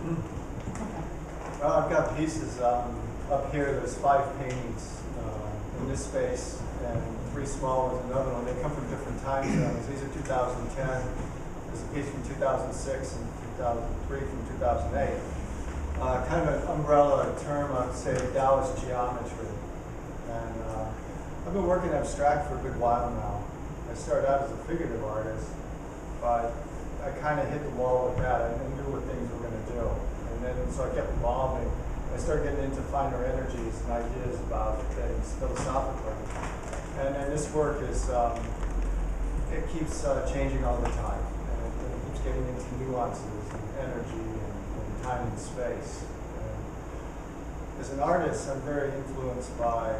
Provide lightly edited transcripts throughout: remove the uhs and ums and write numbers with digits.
Well, I've got pieces up here. There's 5 paintings in this space, and 3 small ones, another one. They come from different time zones. These are 2010. There's a piece from 2006 and 2003 from 2008. Kind of an umbrella term, I would say, Taoist geometry. And I've been working abstract for a good while now. I started out as a figurative artist, but I kind of hit the wall with that. I knew what things were going to do. And then so I kept evolving. I started getting into finer energies and ideas about things philosophically. And then this work is, it keeps changing all the time. And it keeps getting into nuances and energy and time and space. And as an artist, I'm very influenced by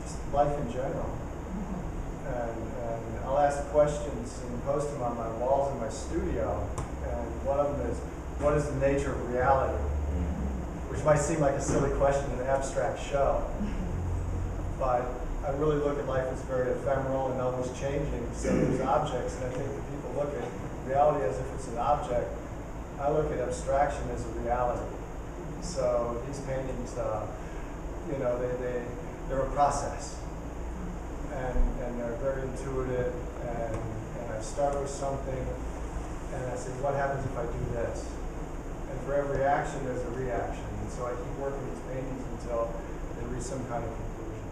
just life in general. And I'll ask questions and post them on my walls in my studio. And one of them is, what is the nature of reality? Which might seem like a silly question in an abstract show. But I really look at life as very ephemeral and always changing. So there's objects, and I think that people look at reality as if it's an object. I look at abstraction as a reality. So these paintings, you know, they're a process. And they're very intuitive, and I start with something, and I say, what happens if I do this? And for every action, there's a reaction. And so I keep working these paintings until they reach some kind of conclusion.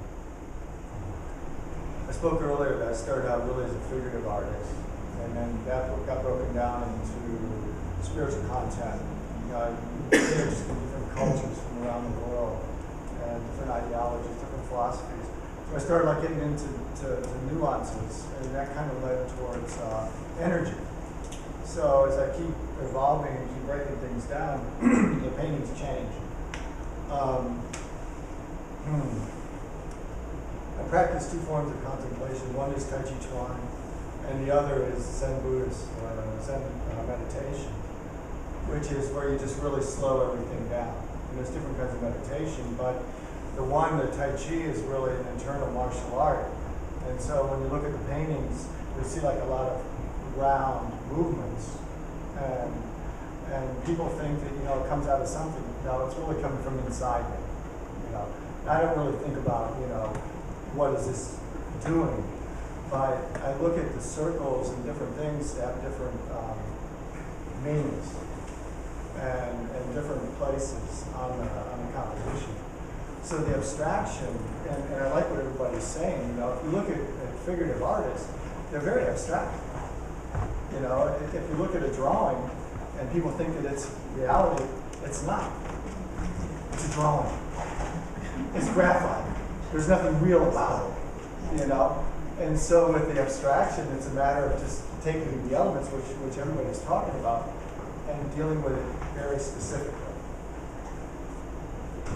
I spoke earlier that I started out really as a figurative artist, and then that got broken down into spiritual content. You know, I'm interested in different cultures from around the world, and different ideologies, different philosophies. So I started like getting into nuances, and that kind of led towards energy. So as I keep evolving and keep breaking things down, the paintings change. I practice 2 forms of contemplation. One is Tai Chi Chuan, and the other is Zen Buddhist or Zen meditation, which is where you just really slow everything down. And there's different kinds of meditation, but the one, the Tai Chi, is really an internal martial art. And so when you look at the paintings, you see like a lot of round movements. And people think that, you know, it comes out of something. No, it's really coming from inside me. You know, I don't really think about, you know, what is this doing? But I look at the circles and different things that have different meanings and different places on the composition. So the abstraction, and I like what everybody's saying, you know, if you look at figurative artists, they're very abstract. You know, if you look at a drawing and people think that it's reality, it's not. It's a drawing. It's graphite. There's nothing real about it, you know? And so with the abstraction, it's a matter of just taking the elements, which everybody's talking about, and dealing with it very specifically.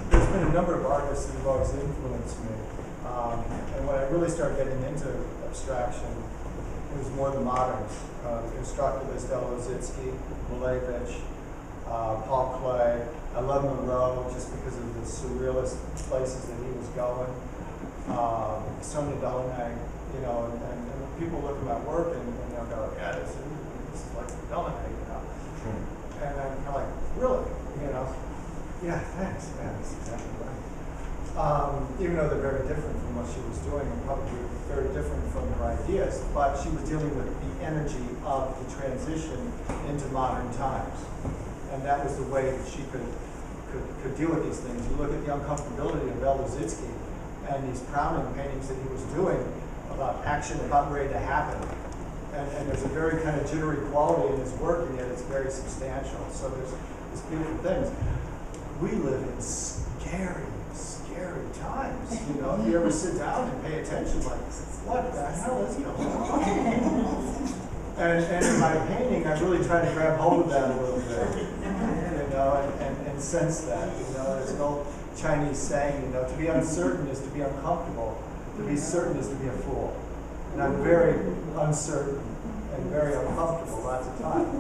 There's been a number of artists that have always influenced me. And when I really started getting into abstraction, it was more the moderns. The constructivist Delozitsky, Malevich, Paul Klee. I love Moreau just because of the surrealist places that he was going. Sonia Delaunay, you know, and people look at my work and they'll go, yeah, this is like Delaunay, you know. And I'm kind of like, really? You know? Yeah, thanks. Yeah, that's exactly right. Even though they're very different from what she was doing, and probably very different from her ideas, but she was dealing with the energy of the transition into modern times. And that was the way that she could deal with these things. You look at the uncomfortability of Delozitsky and these Browning paintings that he was doing about action about ready to happen. And there's a very kind of jittery quality in his work, and yet it's very substantial. So there's beautiful things. We live in scary times. You know, if you ever sit down and pay attention, like, what the hell is going on? And in my painting, I really try to grab hold of that a little bit, you know, and sense that. You know, there's an old Chinese saying, you know, to be uncertain is to be uncomfortable. To be certain is to be a fool. And I'm very uncertain and very uncomfortable lots of times.